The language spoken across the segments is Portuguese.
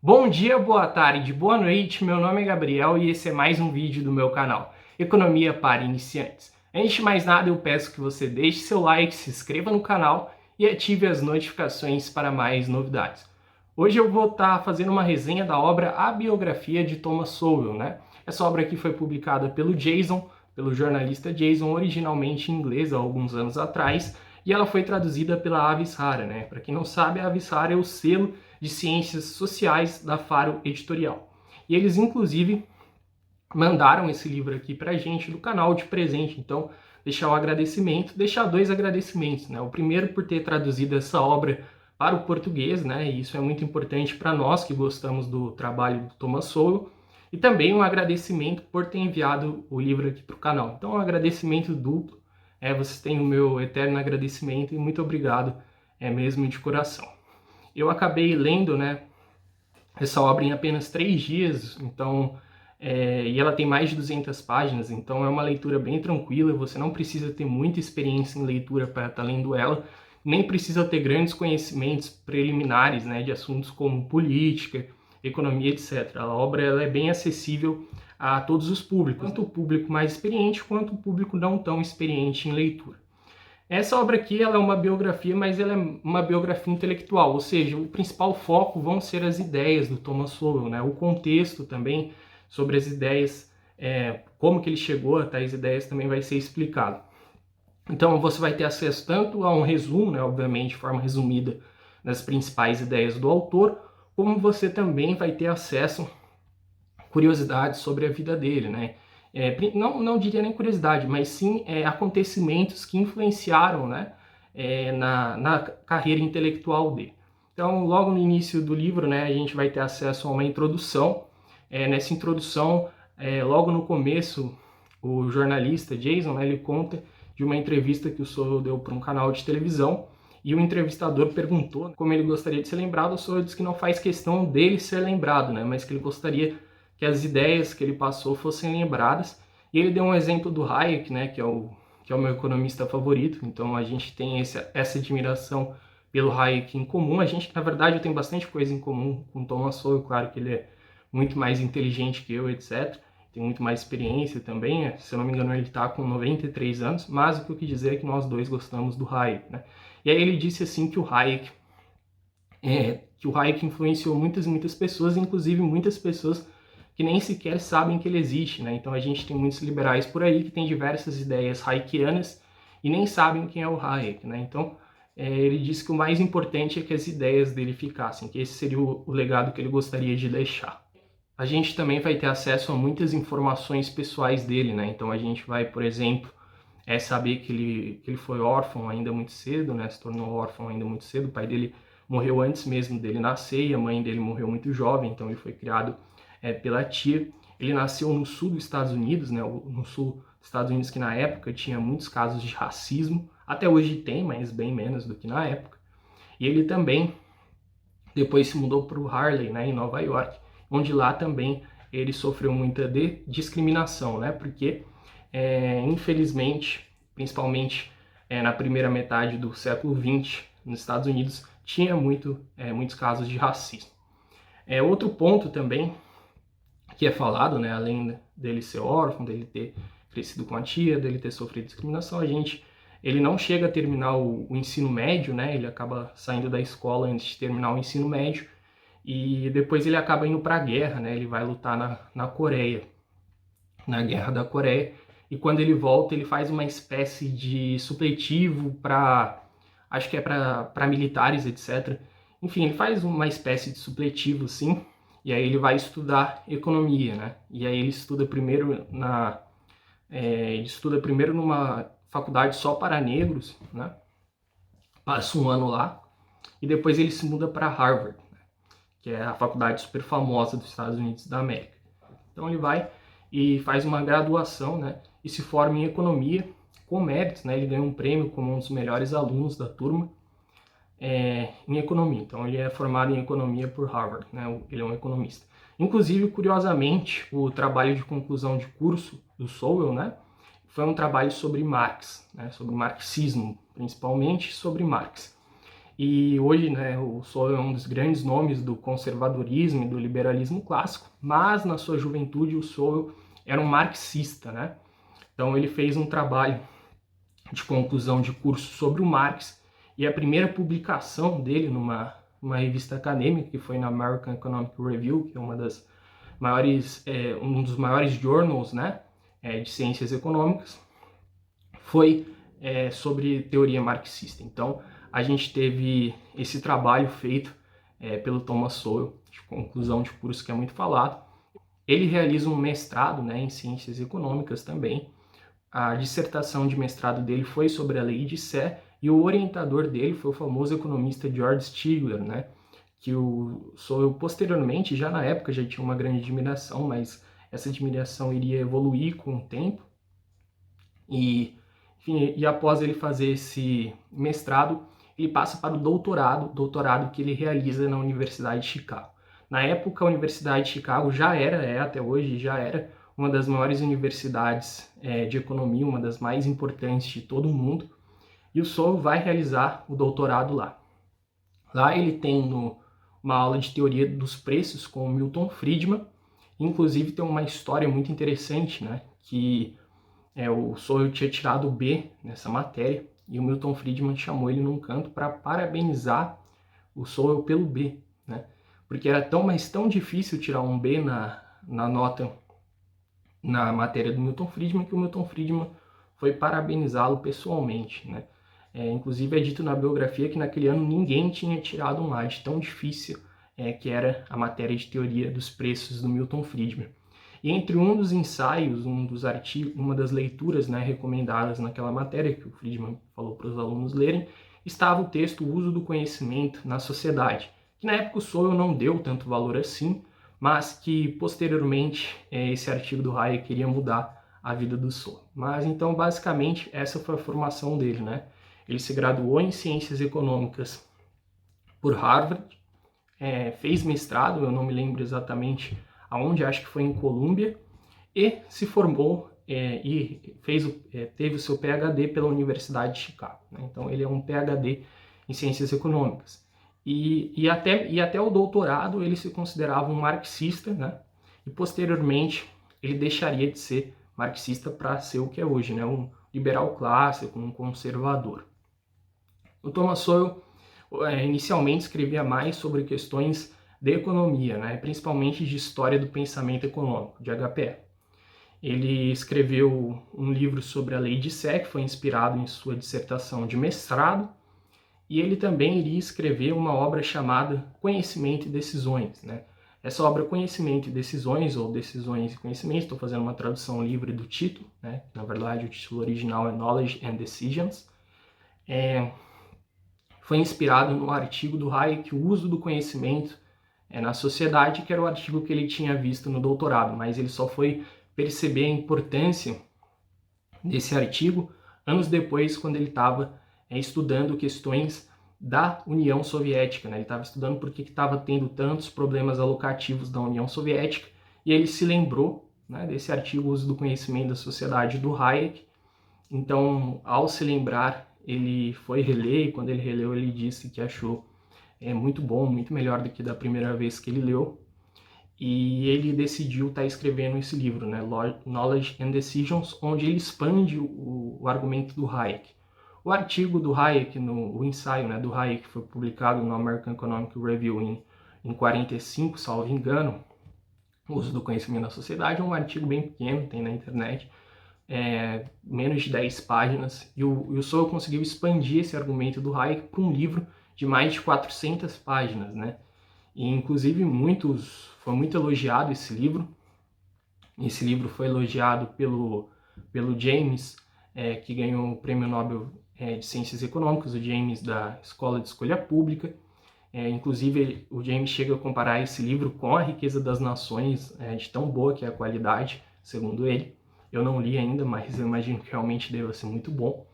Bom dia, boa tarde, boa noite, meu nome é Gabriel e esse é mais um vídeo do meu canal, Economia para Iniciantes. Antes de mais nada, eu peço que você deixe seu like, se inscreva no canal e ative as notificações para mais novidades. Hoje eu vou estar fazendo uma resenha da obra A Biografia de Thomas Sowell, né? Essa obra aqui foi publicada pelo jornalista Jason, originalmente em inglês há alguns anos atrás, e ela foi traduzida pela Avis Rara, né? Para quem não sabe, a Avis Rara é o selo de ciências sociais da Faro Editorial. E eles, inclusive, mandaram esse livro aqui pra gente do canal de presente. Então, deixar dois agradecimentos, né? O primeiro por ter traduzido essa obra para o português, né? E isso é muito importante para nós que gostamos do trabalho do Thomas Sowell. E também um agradecimento por ter enviado o livro aqui para o canal. Então, um agradecimento duplo. Vocês têm o meu eterno agradecimento e muito obrigado, mesmo de coração. Eu acabei lendo, né, essa obra em apenas 3 dias, então, e ela tem mais de 200 páginas, então é uma leitura bem tranquila, você não precisa ter muita experiência em leitura para estar lendo ela, nem precisa ter grandes conhecimentos preliminares, né, de assuntos como política, economia, etc. A obra ela é bem acessível a todos os públicos, tanto o público mais experiente quanto o público não tão experiente em leitura. Essa obra aqui ela é uma biografia, mas ela é uma biografia intelectual, ou seja, o principal foco vão ser as ideias do Thomas Sowell, né? O contexto também sobre as ideias, como que ele chegou a tais ideias também vai ser explicado. Então você vai ter acesso tanto a um resumo, né, obviamente de forma resumida, das principais ideias do autor, como você também vai ter acesso a curiosidades sobre a vida dele, né? Não diria nem curiosidade, mas sim acontecimentos que influenciaram, né, na carreira intelectual dele. Então, logo no início do livro, né, a gente vai ter acesso a uma introdução. Nessa introdução, logo no começo, o jornalista Jason, né, ele conta de uma entrevista que o Sowell deu para um canal de televisão, e o entrevistador perguntou como ele gostaria de ser lembrado. O Sowell disse que não faz questão dele ser lembrado, né, mas que ele gostaria que as ideias que ele passou fossem lembradas. E ele deu um exemplo do Hayek, né, que é o meu economista favorito. Então a gente tem essa admiração pelo Hayek em comum. Na verdade, eu tenho bastante coisa em comum com o Thomas Sowell, claro que ele é muito mais inteligente que eu, etc. Tem muito mais experiência também, se eu não me engano ele está com 93 anos, mas o que eu quis dizer é que nós dois gostamos do Hayek, né? E aí ele disse assim que o Hayek influenciou muitas pessoas, inclusive muitas pessoas que nem sequer sabem que ele existe, né? Então a gente tem muitos liberais por aí que têm diversas ideias hayekianas e nem sabem quem é o Hayek, né? Então ele disse que o mais importante é que as ideias dele ficassem, que esse seria o legado que ele gostaria de deixar. A gente também vai ter acesso a muitas informações pessoais dele, né? Então a gente vai, por exemplo, saber que ele foi órfão ainda muito cedo, né? Se tornou órfão ainda muito cedo. O pai dele morreu antes mesmo dele nascer e a mãe dele morreu muito jovem, então ele foi criado pela tia. Ele nasceu no sul dos Estados Unidos, né? No sul dos Estados Unidos, que na época tinha muitos casos de racismo. Até hoje tem, mas bem menos do que na época. E ele também depois se mudou para o Harlem, né, em Nova York, onde lá também ele sofreu muita discriminação, né? Porque, infelizmente, principalmente na primeira metade do século XX, nos Estados Unidos, tinha muitos casos de racismo. Outro ponto também que é falado, né, além dele ser órfão, dele ter crescido com a tia, dele ter sofrido discriminação, ele não chega a terminar o ensino médio, né? Ele acaba saindo da escola antes de terminar o ensino médio e depois ele acaba indo para a guerra, né? Ele vai lutar na Coreia, na Guerra da Coreia, e quando ele volta ele faz uma espécie de supletivo acho que é para militares, etc. Enfim, ele faz uma espécie de supletivo, assim, e aí ele vai estudar economia, né? E aí ele estuda primeiro numa faculdade só para negros, né? Passa um ano lá e depois ele se muda para Harvard, né? Que é a faculdade super famosa dos Estados Unidos da América. Então ele vai e faz uma graduação, né? E se forma em economia com méritos, né? Ele ganha um prêmio como um dos melhores alunos da turma em economia. Então ele é formado em economia por Harvard, né? Ele é um economista. Inclusive, curiosamente, o trabalho de conclusão de curso do Sowell, né, foi um trabalho sobre Marx, né, sobre marxismo, principalmente sobre Marx. E hoje, né, o Sowell é um dos grandes nomes do conservadorismo e do liberalismo clássico, mas na sua juventude o Sowell era um marxista, né? Então ele fez um trabalho de conclusão de curso sobre o Marx, e a primeira publicação dele numa revista acadêmica, que foi na American Economic Review, que é um dos maiores journals, né, de ciências econômicas, foi sobre teoria marxista. Então, a gente teve esse trabalho feito pelo Thomas Sowell, de conclusão de curso, que é muito falado. Ele realiza um mestrado, né, em ciências econômicas também. A dissertação de mestrado dele foi sobre a lei de Sé, e o orientador dele foi o famoso economista George Stigler, né, que o Sowell posteriormente, já na época, já tinha uma grande admiração, mas essa admiração iria evoluir com o tempo. E, enfim, e após ele fazer esse mestrado, ele passa para o doutorado que ele realiza na Universidade de Chicago. Na época, a Universidade de Chicago até hoje, já era uma das maiores universidades de economia, uma das mais importantes de todo o mundo, e o Sowell vai realizar o doutorado lá. Lá ele tem uma aula de teoria dos preços com o Milton Friedman, inclusive tem uma história muito interessante, né, que o Sowell tinha tirado o B nessa matéria, e o Milton Friedman chamou ele num canto para parabenizar o Sowell pelo B, né? Porque era tão difícil tirar um B na nota, na matéria do Milton Friedman, que o Milton Friedman foi parabenizá-lo pessoalmente, né? Inclusive é dito na biografia que naquele ano ninguém tinha tirado um A, de tão difícil que era a matéria de teoria dos preços do Milton Friedman. E entre um dos ensaios, um dos artigos, uma das leituras, né, recomendadas naquela matéria que o Friedman falou para os alunos lerem, estava o texto O Uso do Conhecimento na Sociedade, que na época o Sowell não deu tanto valor assim, mas que posteriormente esse artigo do Hayek queria mudar a vida do Sowell. Mas então, basicamente, essa foi a formação dele, né? Ele se graduou em Ciências Econômicas por Harvard, fez mestrado, eu não me lembro exatamente aonde, acho que foi em Colômbia, e se formou e teve o seu PhD pela Universidade de Chicago, né? Então ele é um PhD em Ciências Econômicas. E até o doutorado ele se considerava um marxista, né? E posteriormente ele deixaria de ser marxista para ser o que é hoje, né? Um liberal clássico, um conservador. O Thomas Sowell inicialmente escrevia mais sobre questões de economia, né? Principalmente de história do pensamento econômico, de HPE. Ele escreveu um livro sobre a lei de Sé, que foi inspirado em sua dissertação de mestrado, e ele também iria escrever uma obra chamada Conhecimento e Decisões, né? Essa obra Conhecimento e Decisões, ou Decisões e Conhecimento, estou fazendo uma tradução livre do título, né? Na verdade o título original é Knowledge and Decisions, foi inspirado no artigo do Hayek, O Uso do Conhecimento na Sociedade, que era o artigo que ele tinha visto no doutorado, mas ele só foi perceber a importância desse artigo anos depois, quando ele estava estudando questões da União Soviética, né? Ele estava estudando por que estava tendo tantos problemas alocativos da União Soviética, e ele se lembrou, né, desse artigo, O Uso do Conhecimento da Sociedade, do Hayek. Então, ao se lembrar, ele foi reler, e quando ele releu, ele disse que achou muito bom, muito melhor do que da primeira vez que ele leu. E ele decidiu estar escrevendo esse livro, né, Knowledge and Decisions, onde ele expande o argumento do Hayek. O artigo do Hayek, o ensaio, né, do Hayek, foi publicado no American Economic Review em 45, salvo engano. O Uso do Conhecimento na Sociedade é um artigo bem pequeno, tem na internet, menos de 10 páginas, e o Sowell conseguiu expandir esse argumento do Hayek para um livro de mais de 400 páginas, né? E inclusive foi muito elogiado esse livro. Esse livro foi elogiado pelo James, que ganhou o Prêmio Nobel de Ciências Econômicas, o James da Escola de Escolha Pública. Inclusive o James chega a comparar esse livro com A Riqueza das Nações, de tão boa que é a qualidade, segundo ele. Eu não li ainda, mas eu imagino que realmente deva ser muito bom.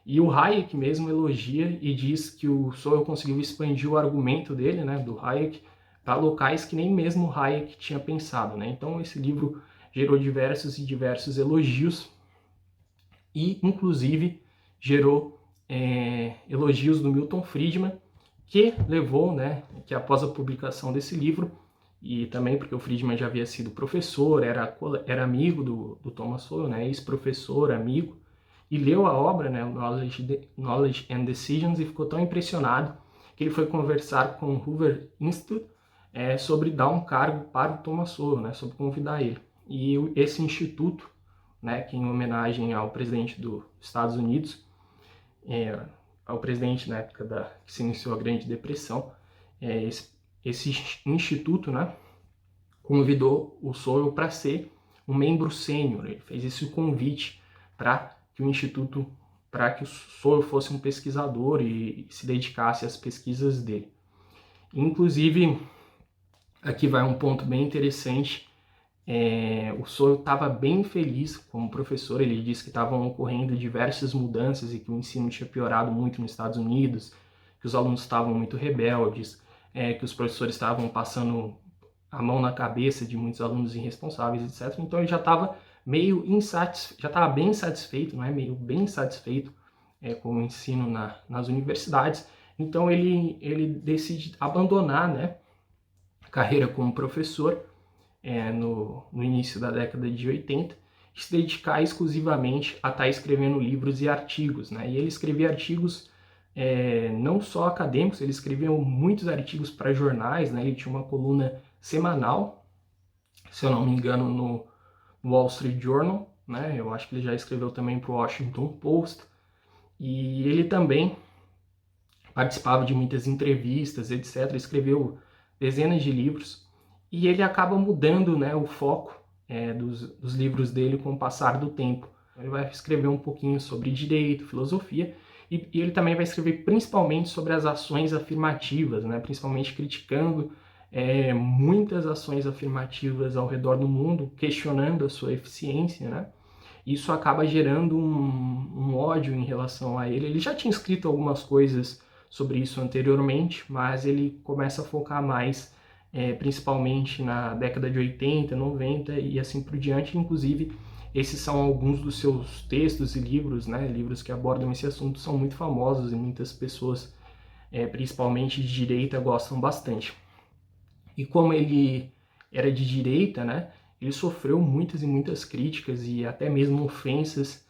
E o Hayek mesmo elogia e diz que o Sowell conseguiu expandir o argumento dele, né, do Hayek, para locais que nem mesmo o Hayek tinha pensado, né? Então esse livro gerou diversos elogios e, inclusive, gerou elogios do Milton Friedman que levou, né, que após a publicação desse livro, e também porque o Friedman já havia sido professor, era amigo do Thomas Sowell, né, ex-professor, amigo, e leu a obra, né, Knowledge and Decisions, e ficou tão impressionado que ele foi conversar com o Hoover Institute sobre dar um cargo para o Thomas Sowell, né, sobre convidar ele. E esse instituto, né, que em homenagem ao presidente dos Estados Unidos, ao presidente na época que se iniciou a Grande Depressão, esse instituto, né, convidou o Sowell para ser um membro sênior. Ele fez esse convite para que o Sowell fosse um pesquisador e se dedicasse às pesquisas dele. Inclusive, aqui vai um ponto bem interessante. O Sowell estava bem feliz como professor. Ele disse que estavam ocorrendo diversas mudanças e que o ensino tinha piorado muito nos Estados Unidos, que os alunos estavam muito rebeldes, que os professores estavam passando a mão na cabeça de muitos alunos irresponsáveis, etc. Então ele já estava meio insatisfeito, já estava bem satisfeito, não é? Bem satisfeito com o ensino nas universidades. Então ele decide abandonar, né, a carreira como professor no início da década de 80 e se dedicar exclusivamente a estar escrevendo livros e artigos, né? E ele escrevia artigos não só acadêmicos, ele escrevia muitos artigos para jornais, né? Ele tinha uma coluna semanal, se eu não me engano, no Wall Street Journal, né? Eu acho que ele já escreveu também para o Washington Post, e ele também participava de muitas entrevistas, etc. Escreveu dezenas de livros, e ele acaba mudando, né, o foco dos livros dele com o passar do tempo. Ele vai escrever um pouquinho sobre direito, filosofia, e ele também vai escrever principalmente sobre as ações afirmativas, né, principalmente criticando muitas ações afirmativas ao redor do mundo, questionando a sua eficiência, né? Isso acaba gerando um ódio em relação a ele. Ele já tinha escrito algumas coisas sobre isso anteriormente, mas ele começa a focar mais, principalmente na década de 80, 90 e assim por diante. Inclusive, esses são alguns dos seus textos e livros, né? Livros que abordam esse assunto, são muito famosos e muitas pessoas, principalmente de direita, gostam bastante. E como ele era de direita, né, ele sofreu muitas e muitas críticas e até mesmo ofensas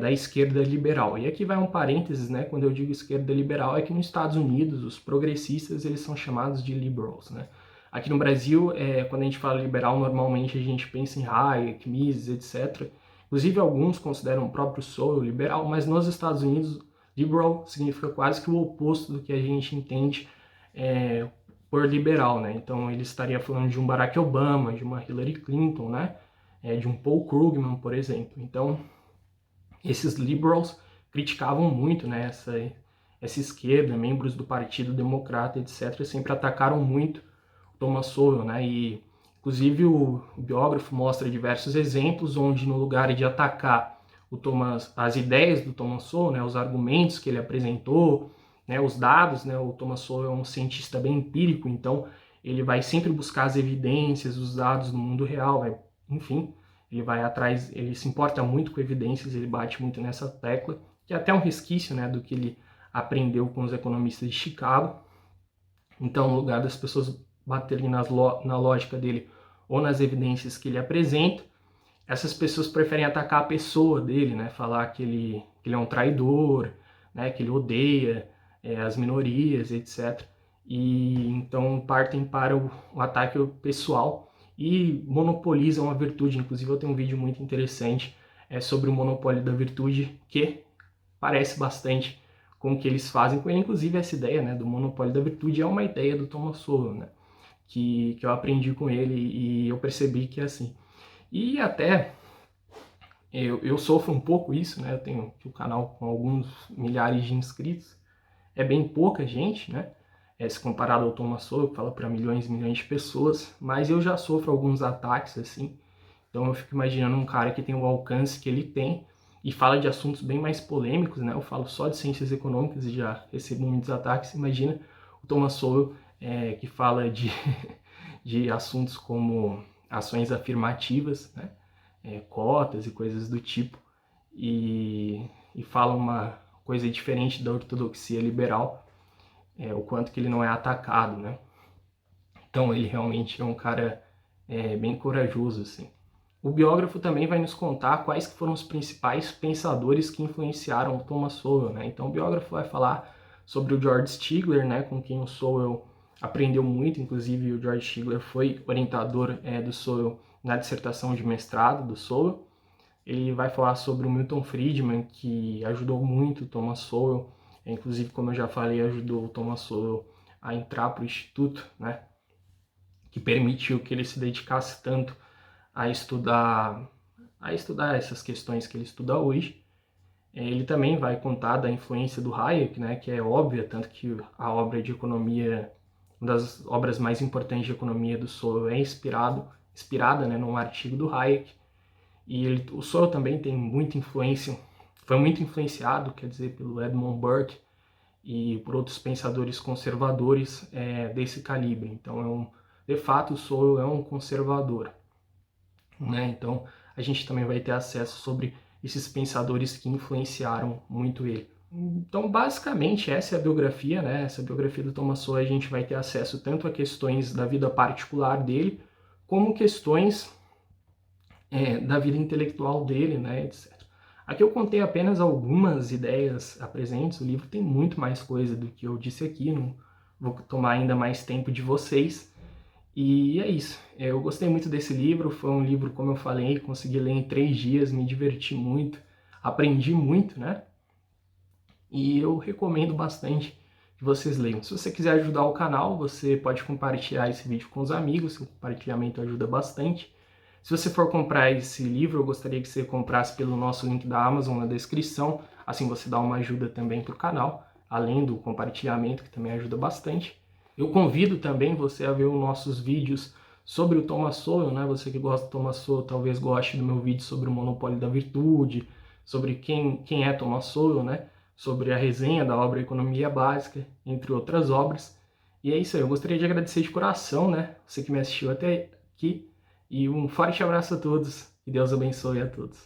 da esquerda liberal. E aqui vai um parênteses, né, quando eu digo esquerda liberal, é que nos Estados Unidos os progressistas eles são chamados de liberals, né? Aqui no Brasil, quando a gente fala liberal, normalmente a gente pensa em Hayek, Mises, etc. Inclusive alguns consideram o próprio Sowell liberal, mas nos Estados Unidos, liberal significa quase que o oposto do que a gente entende por liberal, né? Então ele estaria falando de um Barack Obama, de uma Hillary Clinton, né? De um Paul Krugman, por exemplo. Então esses liberals criticavam muito, né, essa esquerda, membros do Partido Democrata, etc., sempre atacaram muito o Thomas Sowell, né? E inclusive o biógrafo mostra diversos exemplos onde, no lugar de atacar as ideias do Thomas Sowell, né, os argumentos que ele apresentou, né, os dados, né, o Thomas Sowell é um cientista bem empírico, então ele vai sempre buscar as evidências, os dados no mundo real, enfim, ele vai atrás, ele se importa muito com evidências, ele bate muito nessa tecla, que é até um resquício, né, do que ele aprendeu com os economistas de Chicago. Então, no lugar das pessoas baterem na lógica dele ou nas evidências que ele apresenta, essas pessoas preferem atacar a pessoa dele, né, falar que ele é um traidor, né, que ele odeia as minorias, etc. E então partem para o ataque pessoal e monopolizam a virtude. Inclusive eu tenho um vídeo muito interessante sobre o monopólio da virtude, que parece bastante com o que eles fazem com ele. Inclusive essa ideia, né, do monopólio da virtude é uma ideia do Thomas Sowell, né, que eu aprendi com ele e eu percebi que é assim. E até eu sofro um pouco isso, né, eu tenho um canal com alguns milhares de inscritos, é bem pouca gente, né, se comparado ao Thomas Sowell, que fala para milhões e milhões de pessoas, mas eu já sofro alguns ataques, assim, então eu fico imaginando um cara que tem o alcance que ele tem e fala de assuntos bem mais polêmicos, né, eu falo só de ciências econômicas e já recebo muitos ataques, imagina o Thomas Sowell que fala de assuntos como ações afirmativas, né, cotas e coisas do tipo, e fala uma coisa diferente da ortodoxia liberal. o quanto que ele não é atacado, né? Então ele realmente é um cara bem corajoso, assim. O biógrafo também vai nos contar quais que foram os principais pensadores que influenciaram o Thomas Sowell, né? Então o biógrafo vai falar sobre o George Stigler, né, com quem o Sowell aprendeu muito, inclusive o George Stigler foi orientador do Sowell na dissertação de mestrado do Sowell. Ele vai falar sobre o Milton Friedman, que ajudou muito o Thomas Sowell, inclusive, como eu já falei, ajudou o Thomas Sowell a entrar para o Instituto, né, que permitiu que ele se dedicasse tanto a estudar essas questões que ele estuda hoje. Ele também vai contar da influência do Hayek, né, que é óbvia, tanto que a obra de economia, uma das obras mais importantes de economia do Sowell é inspirada, né, num artigo do Hayek. E o Sowell também tem muita influência, foi muito influenciado, quer dizer, pelo Edmund Burke e por outros pensadores conservadores desse calibre. Então, de fato, o Sowell é um conservador, né? Então, a gente também vai ter acesso sobre esses pensadores que influenciaram muito ele. Então, basicamente, essa é a biografia, né? Essa biografia do Thomas Sowell, a gente vai ter acesso tanto a questões da vida particular dele, como questões da vida intelectual dele, né, etc. Aqui eu contei apenas algumas ideias presentes, o livro tem muito mais coisa do que eu disse aqui, não vou tomar ainda mais tempo de vocês. E é isso, eu gostei muito desse livro, foi um livro, como eu falei, consegui ler em 3 dias, me diverti muito, aprendi muito, né? E eu recomendo bastante que vocês leiam. Se você quiser ajudar o canal, você pode compartilhar esse vídeo com os amigos, o compartilhamento ajuda bastante. Se você for comprar esse livro, eu gostaria que você comprasse pelo nosso link da Amazon na descrição, assim você dá uma ajuda também para o canal, além do compartilhamento, que também ajuda bastante. Eu convido também você a ver os nossos vídeos sobre o Thomas Sowell, né? Você que gosta do Thomas Sowell talvez goste do meu vídeo sobre o monopólio da virtude, sobre quem é Thomas Sowell, né? Sobre a resenha da obra Economia Básica, entre outras obras. E é isso aí, eu gostaria de agradecer de coração, né? Você que me assistiu até aqui. E um forte abraço a todos. Que Deus abençoe a todos.